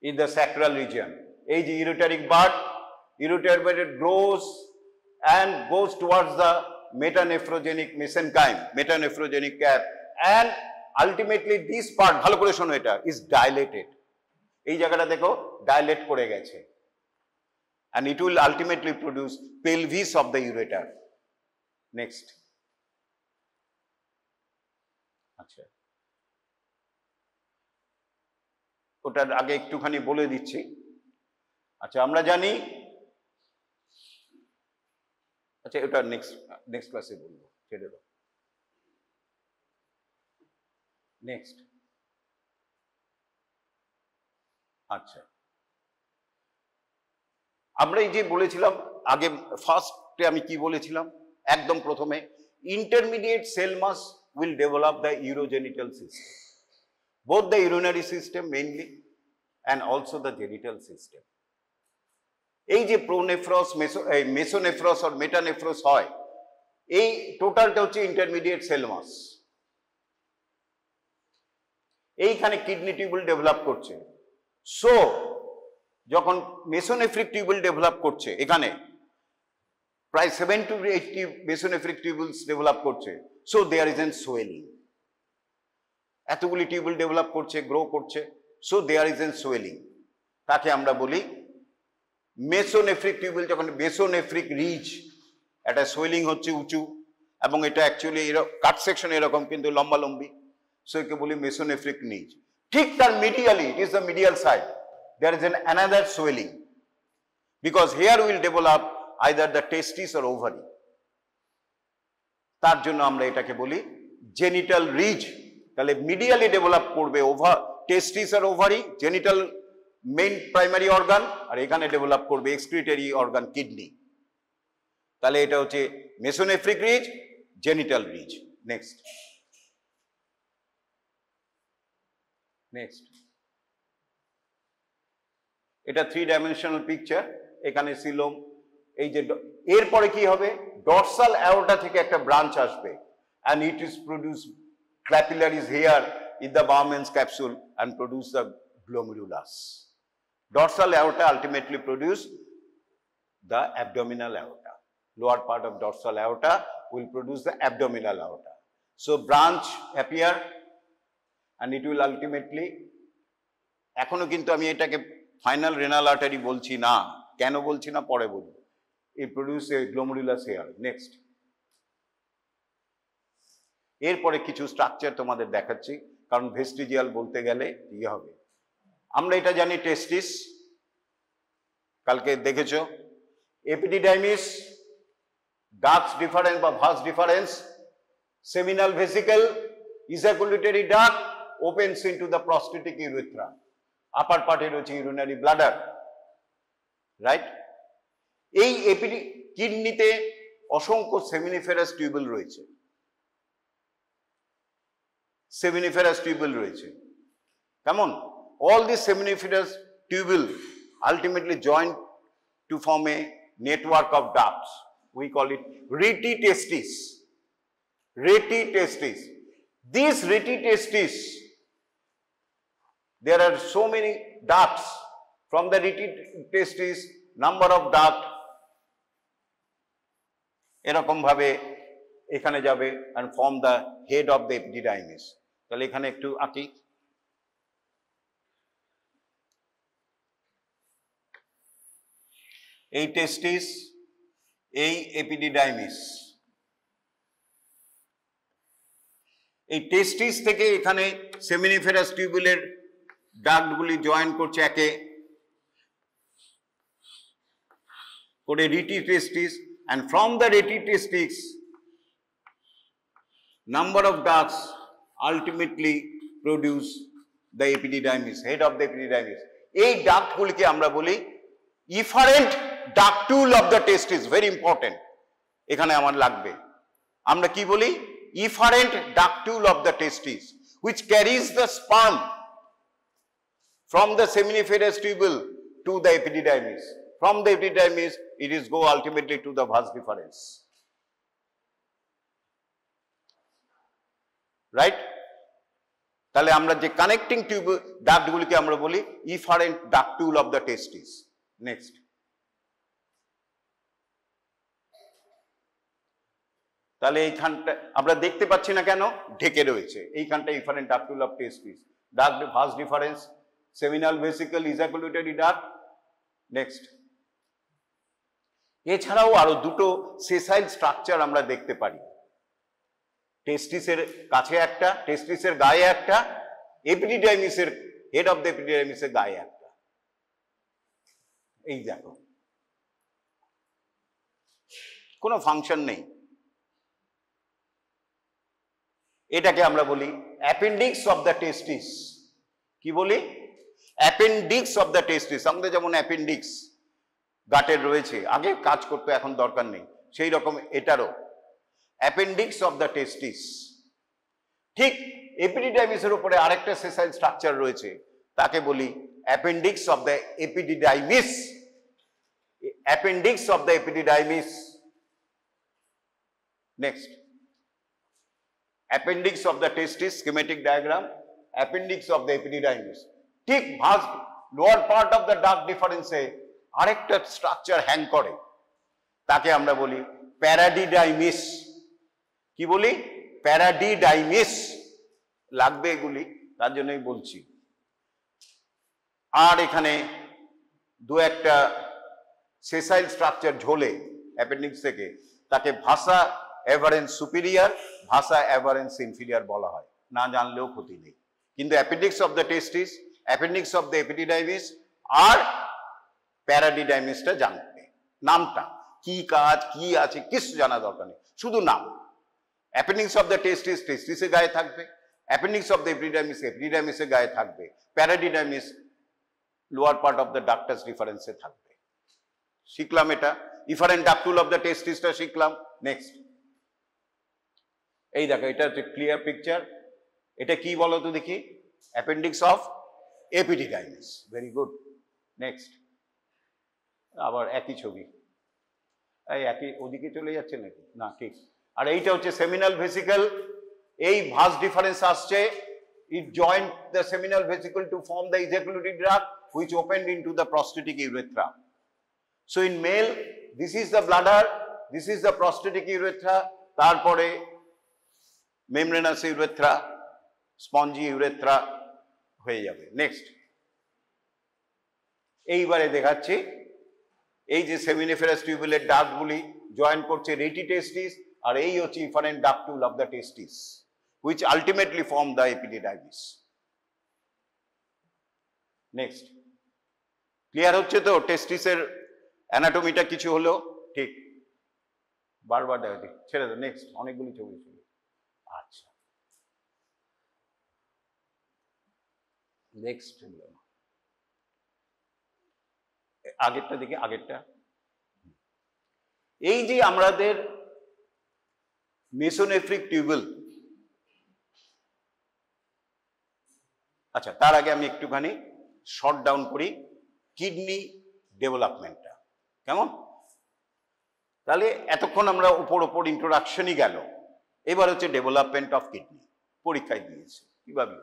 S1: In the sacral region. এই যে ureteric bud, ureteric bud grows and goes towards the metanephrogenic mesenchyme, metanephrogenic cap, and ultimately this part, ভালো করে শোনো, এটা is dilated. এই জায়গাটা দেখো ডাইলেট করে গেছে, and it will ultimately produce pelvis of the ureter. Next, আচ্ছা ওটার আগে একটুখানি বলে দিচ্ছি। আচ্ছা আমরা জানি, আচ্ছা ওটা নেক্সট ক্লাসে বলবো, ছেড়ে দাও। নেক্সট, আচ্ছা আমরা এই যে বলেছিলাম আগে ফার্স্টে আমি কি বলেছিলাম একদম প্রথমে, intermediate cell mass will develop the urogenital system, both the urinary system mainly and also the genital system. এই যে প্রোনেফ্রস, মেসোনেফ্রস আর মেটানেফ্রস হয়, এই টোটালটা হচ্ছে ইন্টারমিডিয়েট সেল মাস। এইখানে কিডনি টিউবুল ডেভেলপ করছে। সো যখন মেসোনেফ্রিক টিউবুল ডেভেলপ করছে, এখানে প্রায় 7 to 80 মেসোনেফ্রিক টিউবুলস ডেভেলপ করছে। So there is an swelling, এতগুলি টিউবুল ডেভেলপ করছে, গ্রো করছে, so there is an swelling. তাকে আমরা বলি মেসোনেফ্রিক টিউবুল। যখন মেসোনেফ্রিক রিজ, একটা সোয়েলিং হচ্ছে উঁচু, এবং এটা অ্যাকচুয়ালি কাট সেকশন এরকম কিন্তু লম্বালম্বি, সো একে বলি মেসোনেফ্রিক রিজ। ঠিক তার medially, it is the medial side, there is another swelling, because here will develop either the testis or ovary. তার জন্য আমরা এটাকে বলি জেনিটাল রিজ। তাহলে মিডিয়ালি ডেভেলপ করবে টেস্টিস আর ovary, genital main primary organ, আর এখানে ডেভেলপ করবে এক্সক্রিটরি অর্গান কিডনি। তাহলে এটা হচ্ছে mesonephric ridge, genital ridge. Next, next, এটা 3 ডাইমেনশনাল পিকচার। এখানে সিলোম, এই যে এরপরে কি হবে, ডরসাল অ্যাওর্টা থেকে একটা ব্রাঞ্চ আসবে, and it is produce capillaries here in the Bowman's capsule and produce the glomerulus. Dorsal aorta ultimately produce the abdominal aorta. Lower part of dorsal aorta will produce the abdominal aorta. So branch appear and it will ultimately, এখনো কিন্তু আমি এটাকে final renal artery বলছি না, কেন বলছি না পরে বলবো। it produce a glomerulus here. Next, এরপরে কিছু স্ট্রাকচার তোমাদের দেখাচ্ছি, কারণ ভেস্টিজিয়াল বলতে গেলে ইয়ে হবে। আমরা এটা জানি টেস্টিস, কালকে দেখেছো, এপিডিডাইমিস, ডাক্টস ডিফারেন্স বা vas deferens, seminal vesicle, ejaculatory duct opens into the prostatic urethra, আপার পার্টে রয়েছে ইউরিনারি ব্লাডার, রাইট। এই কিডনিতে অসংখ্য সেমিনিফেরাস টিউবুল রয়েছে, seminiferous tubule রয়েছে। কেমন? All these seminiferous tubule ultimately join to form a network of ducts. We call it rete testis. Rete testis. These rete testis there are so many ducts from the reti testis, number of duct এরকম ভাবে এখানে যাবে and form the head of the epididymis. তাহলে এখানে একটু আঁকি। এই টেস্টিস, এই এপিডিডাইমিস। এই টেস্টিস থেকে এখানে সেমিনিফেরাস টিউবুলের ডাক্টগুলি জয়েন করছে একে করে রিটি টেস্টিস, and from the reti testis number of ducts ultimately produce the epididymis, head of the epididymis. এই ডাক্টগুলিকে আমরা বলি efferent ductule of the testis, very important, এখানে আমার লাগবে। আমরা কি বলি? efferent ductule of the testis, which carries the sperm from the seminiferous tubule to the epididymis. From the epididymis, it is go ultimately to the vas deferens. Right? তাহলে আমরা যে connecting tube ডাক্টগুলিকে আমরা বলি efferent ductule of the testis. Next. তাহলে এইখানটা আমরা দেখতে পাচ্ছি না কেন? ঢেকে রয়েছে। এইখানটা efferent ductule of testis, duct vas deferens, seminal vesicle, ejaculatory duct. Next. এছাড়াও আরো দুটো সেসাইল স্ট্রাকচার আমরা দেখতে পারি। টেস্টিসের কাছে একটা, টেস্টিসের গায়ে একটা, এপিডিডাইমিসের হেড অফ দ্য এপিডিডাইমিসের গায়ে একটা। এই দেখো, কোনো ফাংশন নেই। এটাকে আমরা বলি অ্যাপেন্ডিক্স অফ দ্য টেস্টিস। কি বলি? অ্যাপেন্ডিক্স অফ দ্য টেস্টিস। আমাদের যেমন অ্যাপেন্ডিক্স গাটের রয়েছে, আগে কাজ করতে এখন দরকার নেই, সেই রকম এটারও অ্যাপেন্ডিক্স অফ দ্য টেস্টিস। ঠিক এপিডিডাইমিসের উপরে আরেকটা সেসাইল স্ট্রাকচার রয়েছে, তাকে বলি appendix of the epididymis. Appendix of the epididymis. Next, appendix of the testis, schematic diagram, appendix of the epididymis. ঠিক vas lower part of the duct ডিফারেন্সে আরেকটা স্ট্রাকচার হ্যাং করে, তাকে আমরা বলি প্যারাডিডাইমিস। কি বলি? প্যারাডিডাইমিস। লাগবে এগুলি, তার জন্যই বলছি। আর এখানে দু একটা সেসাইল স্ট্রাকচার ঝোলে অ্যাপেন্ডিক্স থেকে, তাকে ভাসা অ্যাভারেন্স সুপিরিয়র, ভাসা অ্যাভারেন্স ইনফিরিয়র বলা হয়। না জানলেও ক্ষতি নেই, কিন্তু appendix of the testis, appendix of the epididymis আর প্যারাডিডাইমিসটা জানবে। নামটা কি কাজ কি আছে কিছু জানা দরকার নেই, শুধু নাম। অ্যাপেন্ডিক্স অফ দ্য টেস্টিস টেস্টিসের গায়ে থাকবে, অ্যাপেন্ডিক্স অফ দ্য এপিডিডাইমিস এপিডিডাইমিসের গায়ে থাকবে, paradidymis lower part of the ductus ডিফারেন্সে থাকবে। শিখলাম এটা। ইফারেন্ট ডাক্টুল অফ দ্য টেস্টিসটা শিখলাম। নেক্সট, এই দেখো, এটা হচ্ছে ক্লিয়ার পিকচার। এটা কি বলো তো দেখি? Appendix of epididymis. Very good. Next, আবার একই ছবি, এই একই ওদিকে চলে যাচ্ছে নাকি? না, ঠিক। আর এইটা হচ্ছে সেমিনাল ভেসিকল। এই ভাস ডিফারেন্স আসছে, it joined the seminal vesicle to form the ejaculatory duct which opened into the prostatic urethra. So in male, this is the bladder, this is the prostatic urethra, তারপরে membranous urethra, spongy urethra হয়ে যাবে। Next, এইবারে দেখাচ্ছি এই যে seminiferous টিউবুলের ডাক্টগুলি join করছে রেটি টেস্টিস, আর এই হচ্ছে efferent ductule of the testis which ultimately form the epididymis. Next, clear হচ্ছে তো টেস্টিসের অ্যানাটমিটা কিছু হলো? ঠিক, বারবার দেখা, ছেড়ে দাও। নেক্সট, অনেকগুলি ছবি ছিল। আচ্ছা, নেক্সট আগেরটা দেখি, আগেরটা। এই যে আমাদের মেসোনেফ্রিক টিউবুল, আচ্ছা তার আগে আমি একটুখানি শর্ট ডাউন করি কিডনি ডেভেলপমেন্টটা। কেমন? তাহলে এতক্ষণ আমরা উপর ইন্ট্রোডাকশনই গেল, এবার হচ্ছে ডেভেলপমেন্ট অফ কিডনি। পরীক্ষায় দিয়েছে কিভাবে।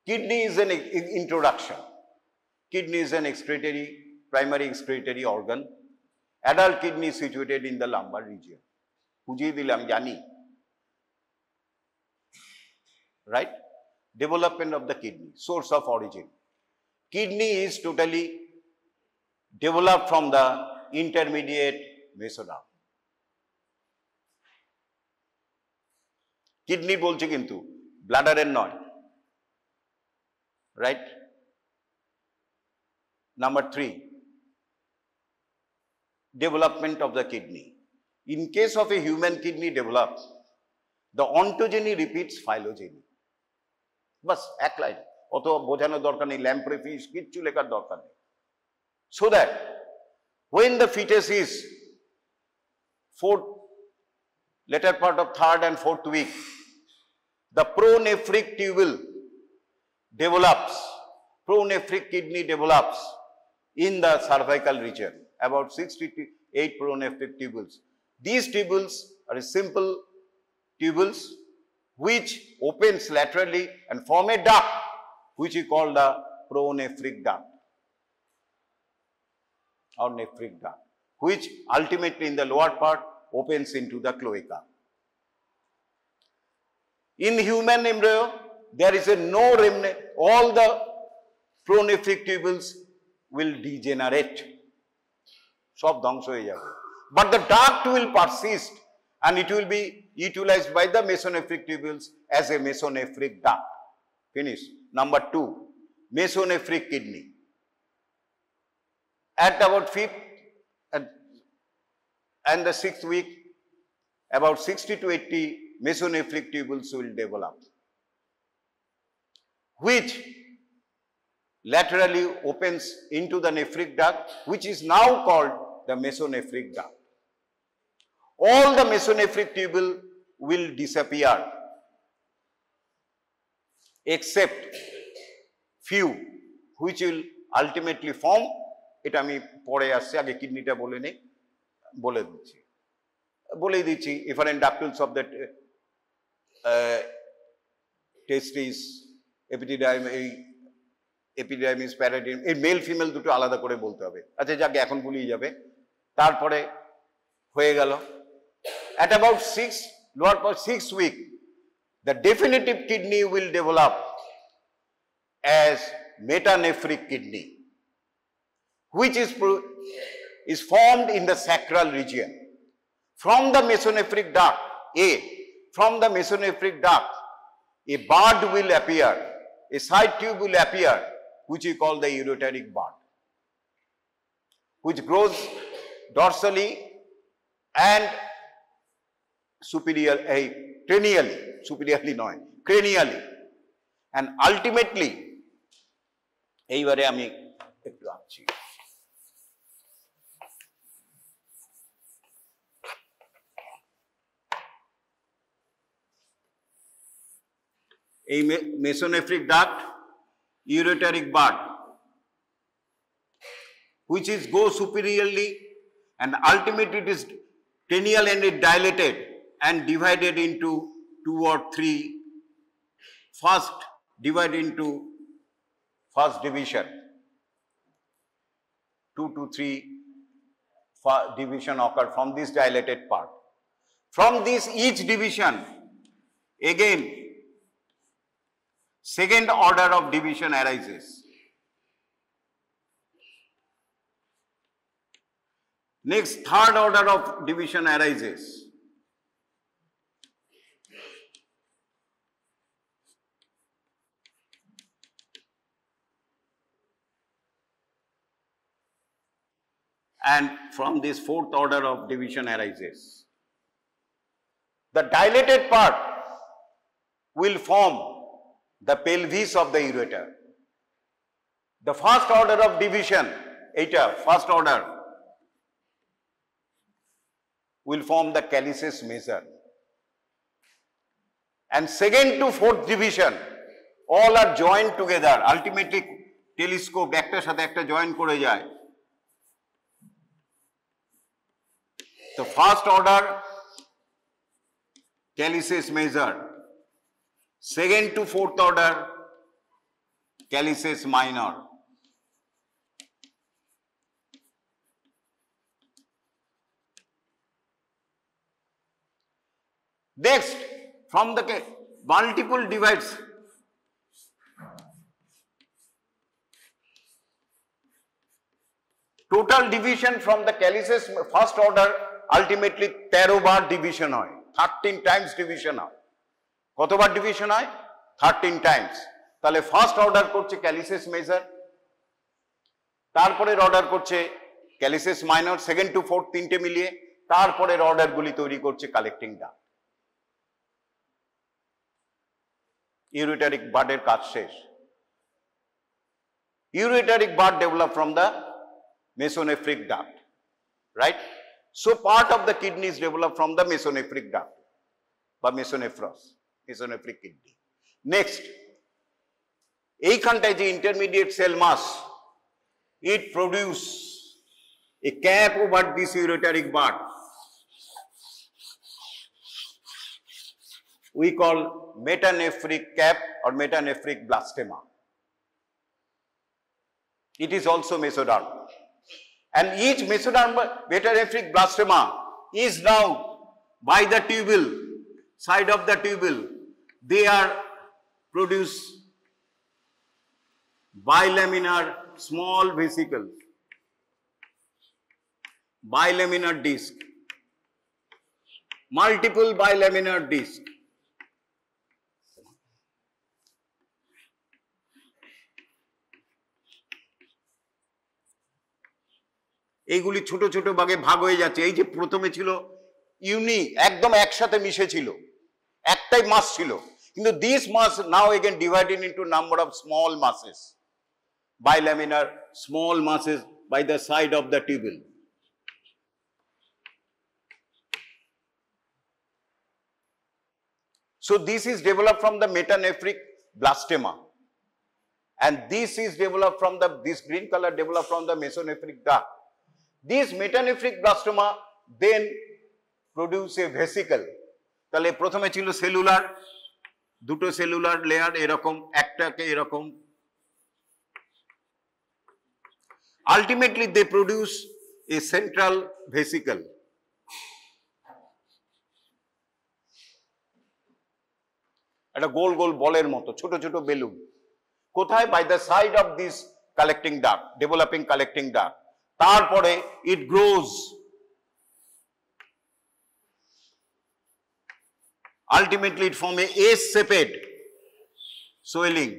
S1: Kidney is an introduction. Kidney is an primary excretory organ. Adult kidney is situated in the lumbar region. বুঝিয়ে দিলাম জানি, right? Development of the kidney, source of origin. Kidney is totally developed from the intermediate mesoderm. Kidney বলছে কিন্তু ব্লাডারের নয়, right? Number 3, development of the kidney. In case of a human kidney develops, the ontogeny repeats phylogeny. Bas, এক line, অত বোঝানোর দরকার নেই, ল্যাম্প্রেফিস কিচ্ছু লেখার দরকার নেই. So that when the fetus is later part of 3rd and 4th week, the pronephric tubule develops, pronephric kidney develops in the cervical region, about 68 pronephric tubules. These tubules are simple tubules which opens laterally and form a duct, which we call the pronephric duct or nephric duct, which ultimately in the lower part opens into the cloaca. In human embryo, there is no remnant, all the pronephric tubules will degenerate. সব ধ্বংস হয়ে যাবে. But the duct will persist and it will be utilized by the mesonephric tubules as a mesonephric duct. Finish. Number 2, mesonephric kidney. At about 5th and the 6th week, about 60 to 80 mesonephric tubules will develop, which laterally opens into the nephric duct, which is now called the mesonephric duct. All the mesonephric tubule will disappear except few which will ultimately form. এটা আমি পরে আসছে, আগে কিডনিটা বলে নেই, বলে দিচ্ছি efferent ductules of the testis, epididymis, paradigm, এই মেল ফিমেল দুটো আলাদা করে বলতে হবে। আচ্ছা যাকে এখন ভুলিয়ে যাবে। তারপরে হয়ে গেল at about 6th week, the definitive kidney will develop as metanephric kidney, which is formed in the sacral region. From the mesonephric duct, a bud will appear, a side tube will appear, which we call the ureteric bud, which grows dorsally and cranially, and ultimately, এইবারে আমি একটু আঁকছি। এই mesonephric duct, ureteric bud, which is go superiorly and ultimately it is cranial and it dilated and divided into 2 or 3. First divided into first division, 2 to 3 division occur from this dilated part. From this each division, again second order of division arises. Next, third order of division arises. And from this fourth order of division arises. The dilated part will form the pelvis of the ureter. The first order of division, first order, will form the calyces major. And second to fourth division, all are joined together. Ultimately, telescope একটার সাথে একটা join করে যায়. The first order, calyces major. Second to fourth order, calyces minor. Next, from the multiple divides, total division from the calyces first order ultimately 13 bar division হয়, 13 times division হয়। কতবার division হয়? 13 Times. তাহলে first order করছে ক্যালিসেস major, তারপরে order করছে ক্যালিসেস minor, second two fourth তিনটে মিলিয়ে, তারপরে অর্ডারগুলি তৈরি করছে কালেক্টিং ডাক্ট। ইউরেটারিক বার্ডের কাজ শেষ। Ureteric bud develop from the mesonephric duct, right? So part of the kidney is developed from the mesonephric duct বা mesonephros, mesonephric kidney. Next, এইখানটায় যে intermediate cell mass, it produce a cap over this ureteric bud. We call metanephric cap or metanephric blastema. It is also mesoderm. And each mesoderm metanephric blastema is now by the tubule, side of the tubule, they are produce bilaminar small vesicles, bilaminar disc, multiple bilaminar disc. এইগুলি ছোট ছোট ভাগে ভাগ হয়ে যাচ্ছে। এই যে প্রথমে ছিল ইউনি, একদম একসাথে মিশে ছিল, একটাই মাস ছিল, কিন্তু this mass now again divided into number of small masses, bilaminar small masses by the side of the tubule. So this is developed from the metanephric blastema, and this is developed from the, this green color developed from the mesonephric duct. This metanephric blastema then produce a vesicle. তাহলে প্রথমে ছিল cellular, দুটো cellular layer এরকম, একটাকে এরকম, ultimately they produce a central vesicle. একটা গোল গোল বলের মতো ছোট ছোট বেলুন, কোথায়? by the side of this collecting duct, developing collecting duct. তারপরে it grows, ultimately it form a S-shaped swelling.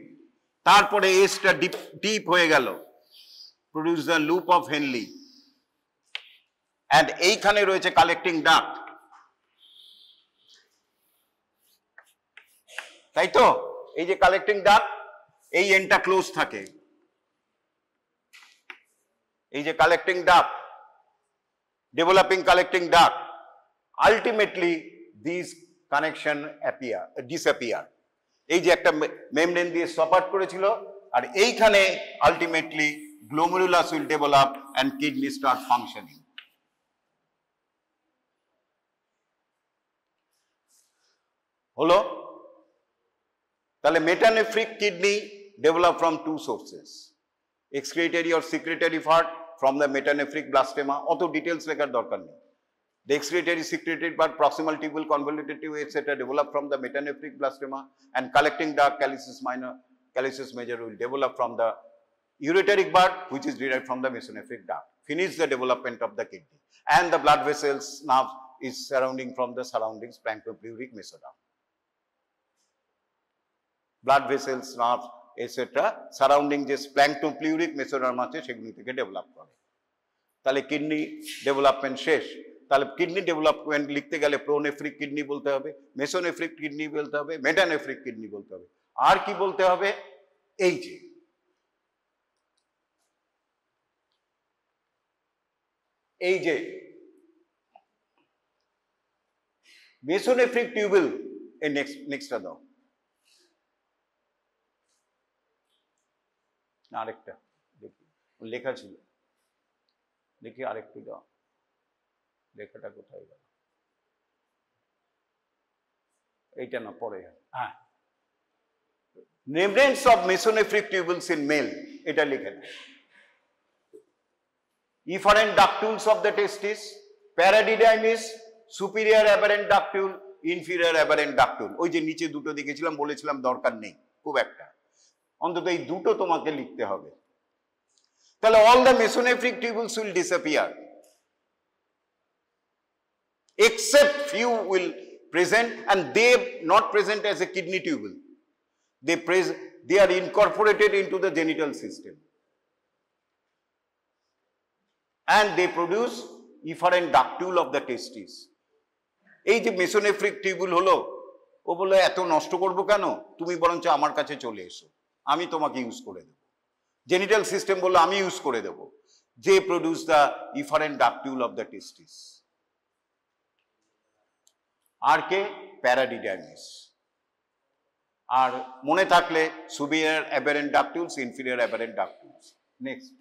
S1: তারপরে এসটা ডিপ হয়ে গেল, produce the loop of Henle, and এইখানে রয়েছে কালেক্টিং ডাক্ট, তাই তো? এই যে কালেক্টিং ডাক্ট, এই এন্ডটা ক্লোজ থাকে, এই যে collecting duct, developing collecting duct, ultimately this connection disappear. এই যে একটা মেমব্রেন দিয়ে সাপোর্ট করেছিল, আর এইখানে ultimately glomerulus will develop and kidney start functioning. হলো? তাহলে metanephric kidney develop from two sources, excretory or secretory part from the metanephric blastema. অত details লেখার দরকার নেই। The excretory, secretory part, proximal tubule, convoluted tubule, etc. develop from the metanephric blastema, and collecting duct, calyces minor, calyces major will develop from the ureteric bud, which is derived from the mesonephric duct. Finish the development of the kidney, and the blood vessels nerve is surrounding from the surrounding splanchnopleurotic mesoderm. Blood vessels, nerve, etc. surrounding যে splanchnopleurotic mesoderm আছে সেগুলি থেকে develop করে। তাহলে kidney development শেষ। তাহলে kidney development লিখতে গেলে প্রোনেফ্রিক কিডনি বলতে হবে, মেসোনেফ্রিক কিডনি বলতে হবে, মেটানেফ্রিক কিডনি বলতে হবে। আর কি বলতে হবে? এই যে মেসোনেফ্রিক টিউবুল, এই নেক্সটটা দাও, আরেকটা দেখি লেখা ছিল, দেখি আরেকটু দাও, লেখাটা কোথায় গেল? এইটা না, পরে, হ্যাঁ remnants of mesonephric tubules in male, এটা লিখে না। Efferent ductules of the testis, paradidymis, superior aberrant ductule, inferior aberrant ductule। ওই যে নিচে দুটো দেখেছিলাম, বলেছিলাম দরকার নেই খুব একটা, অন্তত এই দুটো তোমাকে লিখতে হবে। তাহলে all the mesonephric tubules will disappear, except few will present, and they not present as a kidney tubule. They are incorporated into the genital system, and they produce efferent ductule of the testis. এই যে মেসোনেফ্রিক tubule হলো, ও বললো এত নষ্ট করবো কেন, তুমি বরঞ্চ আমার কাছে চলে এসো, আমি তোমাকে ইউজ করে দেবো। জেনিটাল সিস্টেম বললো আমি ইউজ করে দেবো। যে produce the efferent ductule of the testis. আর কে? প্যারাডিডাইমিস। আর মনে থাকলে superior aberrant ductules, inferior aberrant ductules. Next,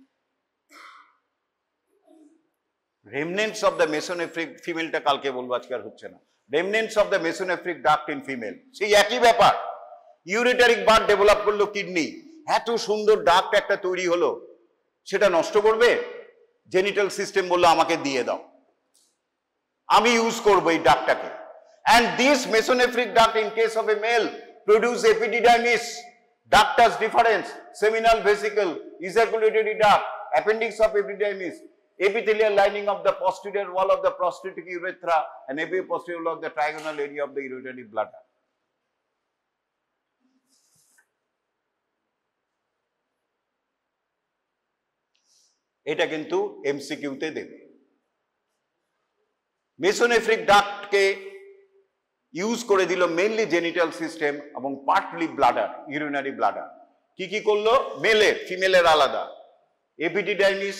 S1: remnants of the mesonephric, ফিমেলটা কালকে বলবো, আজকে আর হচ্ছে না। remnants of the mesonephric duct in female, সেই একই ব্যাপার। ইউরেটারিক বার্ড ডেভেলপ করলো কিডনি, এত সুন্দর ডাক্ট একটা তৈরি হলো, সেটা নষ্ট করবে? জেনিটাল সিস্টেম বললো আমাকে দিয়ে দাও, আমি ইউজ করবো এই ডাক্টটাকে। and this mesonephric duct in case of a male produce epididymis, ductus deferens, seminal vesicle, ejaculatory duct, appendix of epididymis, epithelial lining of the posterior wall of the prostatic urethra, and epiposterior wall of the trigonal area of the urinary bladder. এটা কিন্তু এমসিকিউতে দেবে। মেসোনেফ্রিক ডাক্টকে use করে দিল mainly genital system এবং partly bladder, urinary bladder. কি কি করলো? মেলের, ফিমেলের আলাদা। এপিডিডাইমিস,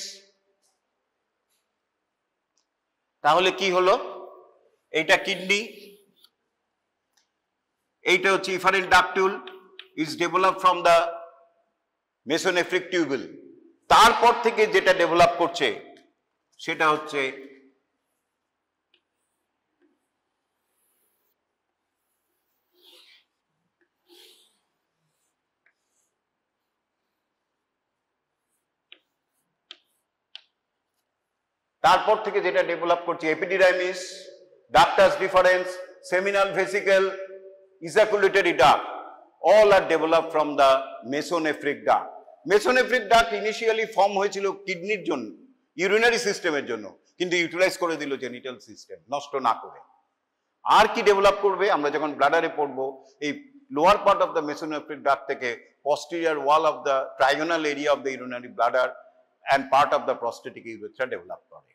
S1: তাহলে কি হলো? এইটা কিডনি, এইটা হচ্ছে efferent ductule, is develop from the mesonephric tubule. তারপর থেকে যেটা ডেভেলপ করছে সেটা হচ্ছে epididymis, ductus deferens, seminal vesicle, ejaculatory duct, all are developed from the mesonephric duct. Mesonephric duct initially form হয়েছিল কিডনির জন্য, ইউরিনারি সিস্টেমের জন্য, কিন্তু ইউটিলাইজ করে দিল জেনিটাল সিস্টেম, নষ্ট না করে। আর কি ডেভেলপ করবে আমরা যখন ব্লাডারে পড়বো, এই lower part of the mesonephric duct থেকে posterior wall of the trigonal area of the urinary bladder and part of the prostatic urethra develop করে।